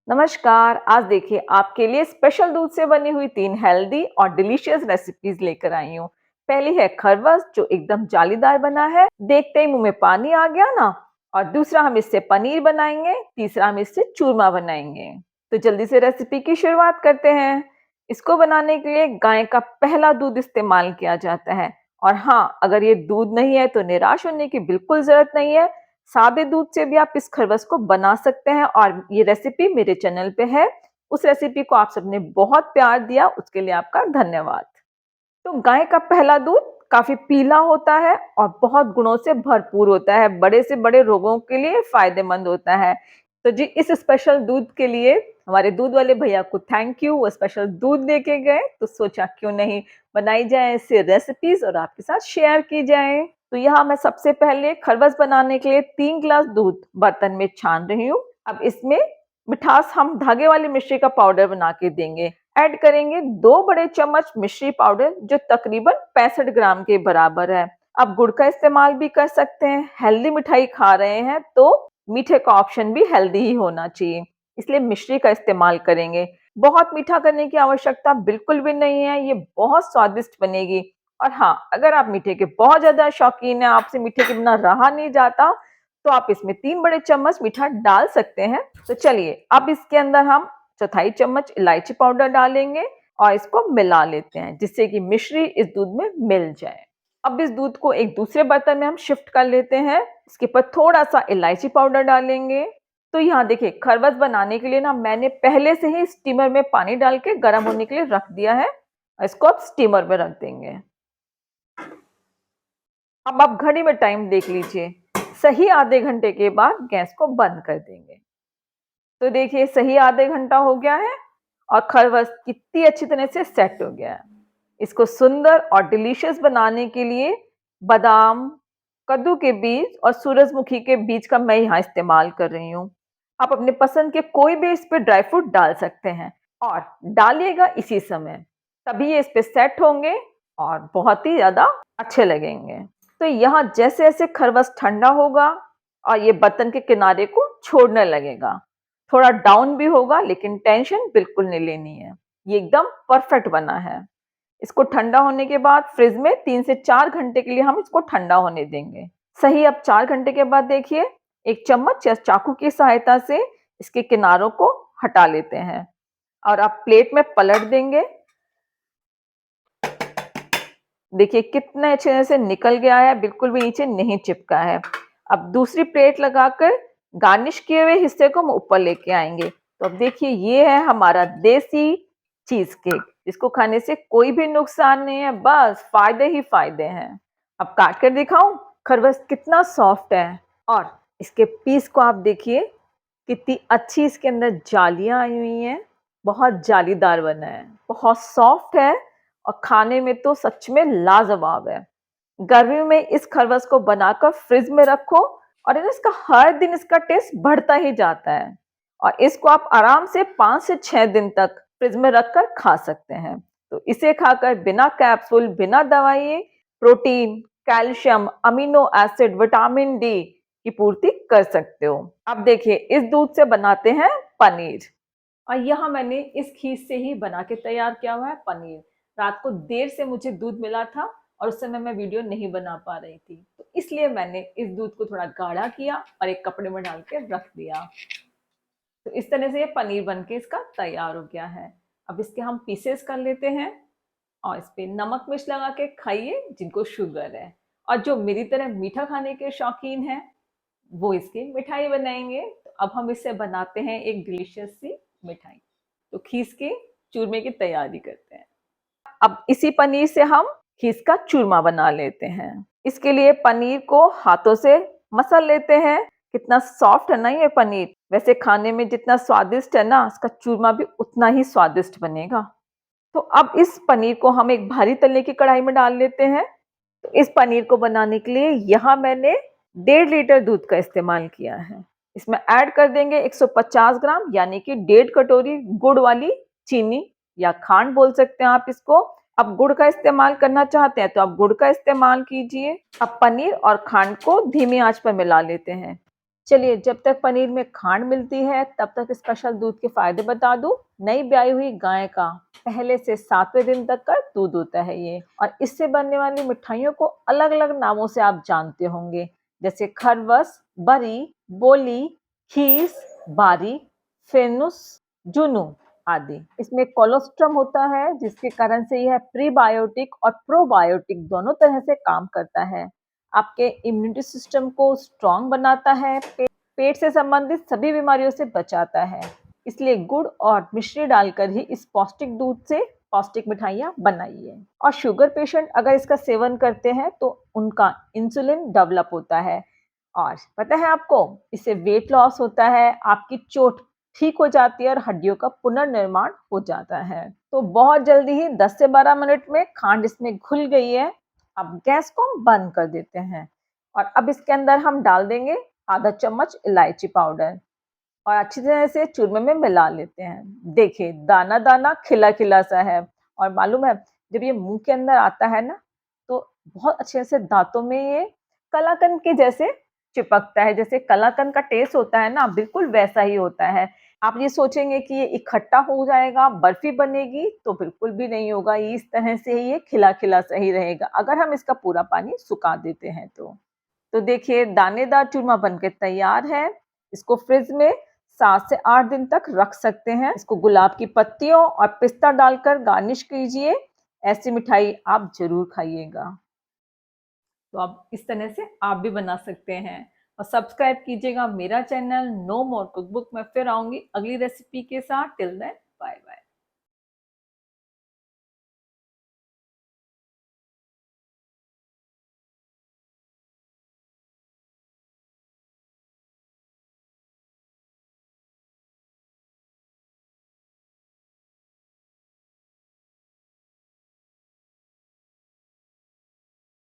नमस्कार। आज देखिए आपके लिए स्पेशल दूध से बनी हुई 3 हेल्दी और डिलीशियस रेसिपीज लेकर आई हूँ। पहली है खरवस जो एकदम जालीदार बना है, देखते ही मुंह में पानी आ गया ना। और दूसरा हम इससे पनीर बनाएंगे, तीसरा हम इससे चूरमा बनाएंगे। तो जल्दी से रेसिपी की शुरुआत करते हैं। इसको बनाने के लिए गाय का पहला दूध इस्तेमाल किया जाता है। और हाँ, अगर ये दूध नहीं है तो निराश होने की बिल्कुल जरूरत नहीं है। सादे दूध से भी आप इस खरवस को बना सकते हैं और ये रेसिपी मेरे चैनल पे है। उस रेसिपी को आप सबने बहुत प्यार दिया, उसके लिए आपका धन्यवाद। तो गाय का पहला दूध काफी पीला होता है और बहुत गुणों से भरपूर होता है, बड़े से बड़े रोगों के लिए फायदेमंद होता है। तो जी इस स्पेशल दूध के लिए हमारे दूध वाले भैया को थैंक यू। वो स्पेशल दूध लेके गए तो सोचा क्यों नहीं बनाई जाए इससे रेसिपीज और आपके साथ शेयर की जाए। तो यहाँ मैं सबसे पहले खरवस बनाने के लिए 3 गिलास दूध बर्तन में छान रही हूँ। अब इसमें मिठास हम धागे वाली मिश्री का पाउडर बना के देंगे। ऐड करेंगे 2 बड़े चम्मच मिश्री पाउडर जो तकरीबन 65 ग्राम के बराबर है। आप गुड़ का इस्तेमाल भी कर सकते हैं। हेल्दी मिठाई खा रहे हैं तो मीठे का ऑप्शन भी हेल्दी ही होना चाहिए, इसलिए मिश्री का इस्तेमाल करेंगे। बहुत मीठा करने की आवश्यकता बिल्कुल भी नहीं है, ये बहुत स्वादिष्ट बनेगी। और हाँ, अगर आप मीठे के बहुत ज्यादा शौकीन हैं, आपसे मीठे के बिना रहा नहीं जाता, तो आप इसमें 3 बड़े चम्मच मीठा डाल सकते हैं। तो चलिए अब इसके अंदर हम चौथाई चम्मच इलायची पाउडर डालेंगे और इसको मिला लेते हैं जिससे कि मिश्री इस दूध में मिल जाए। अब इस दूध को एक दूसरे बर्तन में हम शिफ्ट कर लेते हैं। इसके ऊपर थोड़ा सा इलायची पाउडर डालेंगे। तो यहाँ देखिए खरवस बनाने के लिए ना मैंने पहले से ही स्टीमर में पानी डाल के गर्म होने के लिए रख दिया है। इसको अब स्टीमर में रख देंगे। अब आप घड़ी में टाइम देख लीजिए, सही आधे घंटे के बाद गैस को बंद कर देंगे। तो देखिए सही आधे घंटा हो गया है और खरवस कितनी अच्छी तरह से सेट हो गया है। इसको सुंदर और डिलीशियस बनाने के लिए बादाम, कद्दू के बीज और सूरजमुखी के बीज का मैं यहाँ इस्तेमाल कर रही हूँ। आप अपने पसंद के कोई भी इस पे ड्राई फ्रूट डाल सकते हैं और डालिएगा इसी समय, तभी ये इस पे सेट होंगे और बहुत ही ज्यादा अच्छे लगेंगे। तो यहाँ जैसे जैसे खरवस ठंडा होगा और ये बर्तन के किनारे को छोड़ने लगेगा, थोड़ा डाउन भी होगा लेकिन टेंशन बिल्कुल नहीं लेनी है। ये एकदम परफेक्ट बना है। इसको ठंडा होने के बाद फ्रिज में 3 से 4 घंटे के लिए हम इसको ठंडा होने देंगे। सही अब 4 घंटे के बाद देखिए एक चम्मच या चाकू की सहायता से इसके किनारों को हटा लेते हैं और अब प्लेट में पलट देंगे। देखिए कितने अच्छे तरह से निकल गया है, बिल्कुल भी नीचे नहीं चिपका है। अब दूसरी प्लेट लगाकर गार्निश किए हुए हिस्से को हम ऊपर लेके आएंगे। तो अब देखिए ये है हमारा देसी चीज केक, इसको खाने से कोई भी नुकसान नहीं है, बस फायदे ही फायदे हैं। अब काट कर दिखाऊं, खरवस कितना सॉफ्ट है और इसके पीस को आप देखिए कितनी अच्छी इसके अंदर जालियां आई हुई हैं। बहुत जालीदार बना है, बहुत सॉफ्ट है और खाने में तो सच में लाजवाब है। गर्मियों में इस खरवस को बनाकर फ्रिज में रखो और इसका हर दिन इसका टेस्ट बढ़ता ही जाता है। और इसको आप आराम से 5 से 6 दिन तक फ्रिज में रखकर खा सकते हैं। तो इसे खाकर बिना कैप्सूल, बिना दवाई protein, calcium, amino acid, vitamin D की पूर्ति कर सकते हो। अब देखिए इस दूध से बनाते हैं पनीर। और यहाँ मैंने इस खीर से ही बना के तैयार किया हुआ है पनीर। रात को देर से मुझे दूध मिला था और उस समय मैं वीडियो नहीं बना पा रही थी, तो इसलिए मैंने इस दूध को थोड़ा गाढ़ा किया और एक कपड़े में डाल के रख दिया। तो इस तरह से ये पनीर बनके इसका तैयार हो गया है। अब इसके हम पीसेस कर लेते हैं और इस पे नमक मिर्च लगा के खाइए जिनको शुगर है। और जो मेरी तरह मीठा खाने के शौकीन हैं वो इसकी मिठाई बनाएंगे। तो अब हम इससे बनाते हैं एक डिलीशियस सी मिठाई। तो खीस के चूरमे की तैयारी करते हैं। अब इसी पनीर से हम खीस का चूरमा बना लेते हैं। इसके लिए पनीर को हाथों से मसल लेते हैं। कितना सॉफ्ट है ना ये पनीर, वैसे खाने में जितना स्वादिष्ट है ना, इसका चूरमा भी उतना ही स्वादिष्ट बनेगा। तो अब इस पनीर को हम एक भारी तले की कढ़ाई में डाल लेते हैं। तो इस पनीर को बनाने के लिए यहाँ मैंने 1.5 लीटर दूध का इस्तेमाल किया है। इसमें ऐड कर देंगे 150 ग्राम यानी कि 1.5 कटोरी गुड़ वाली चीनी या खांड बोल सकते हैं आप इसको। अब गुड़ का इस्तेमाल करना चाहते हैं तो आप गुड़ का इस्तेमाल कीजिए। अब पनीर और खांड को धीमी आंच पर मिला लेते हैं। चलिए, जब तक पनीर में खांड मिलती है तब तक स्पेशल दूध के फायदे बता दूं। नई ब्याई हुई गाय का पहले से 7वें दिन तक का दूध होता है ये, और इससे बनने वाली मिठाइयों को अलग अलग नामों से आप जानते होंगे, जैसे खरवस, बरी, बोली, खीस, बारी, फेनुस, जुनू आदि। इसमें कोलोस्ट्रम होता है जिसके कारण से यह प्रीबायोटिक और प्रोबायोटिक दोनों तरह से काम करता है। आपके इम्यूनिटी सिस्टम को स्ट्रॉन्ग बनाता है, पेट से संबंधित सभी बीमारियों से बचाता है। इसलिए गुड़ और मिश्री डालकर ही इस पौष्टिक दूध से पौष्टिक मिठाइयाँ बनाइए। और शुगर पेशेंट अगर इसका सेवन करते हैं तो उनका इंसुलिन डेवलप होता है। और पता है आपको, इससे वेट लॉस होता है, आपकी चोट ठीक हो जाती है और हड्डियों का पुनर्निर्माण हो जाता है। तो बहुत जल्दी ही 10 से 12 मिनट में खांड इसमें घुल गई है। अब गैस को हम बंद कर देते हैं और अब इसके अंदर हम डाल देंगे आधा चम्मच इलायची पाउडर और अच्छी तरह से चूरमे में मिला लेते हैं। देखिए, दाना-दाना, खिला-खिला सा है और मालूम है, जब ये मुँह के अंदर आता है ना, तो बहुत अच्छे से दाँतों में ये कलाकंद के जैसे चिपकता है। जैसे कलाकंद का टेस्ट होता है ना, बिल्कुल वैसा ही होता है। आप ये सोचेंगे कि ये इकट्ठा हो जाएगा, बर्फी बनेगी, तो बिल्कुल भी नहीं होगा। ये इस तरह से ही ये खिला-खिला सा ही रहेगा, अगर हम इसका पूरा पानी सुखा देते हैं तो। तो देखिए, दानेदार चूरमा बनके तैयार है। इसको फ्रिज में 7 से 8 दिन तक रख सकते हैं। इसको गुलाब की पत्तियों और पिस्ता डालकर गार्निश कीजिए। ऐसी मिठाई आप ज़रूर खाइएगा। तो आप इस तरह से आप भी बना सकते हैं और सब्सक्राइब कीजिएगा मेरा चैनल नो मोर कुकबुक। मैं फिर आऊँगी अगली रेसिपी के साथ। Till then bye bye.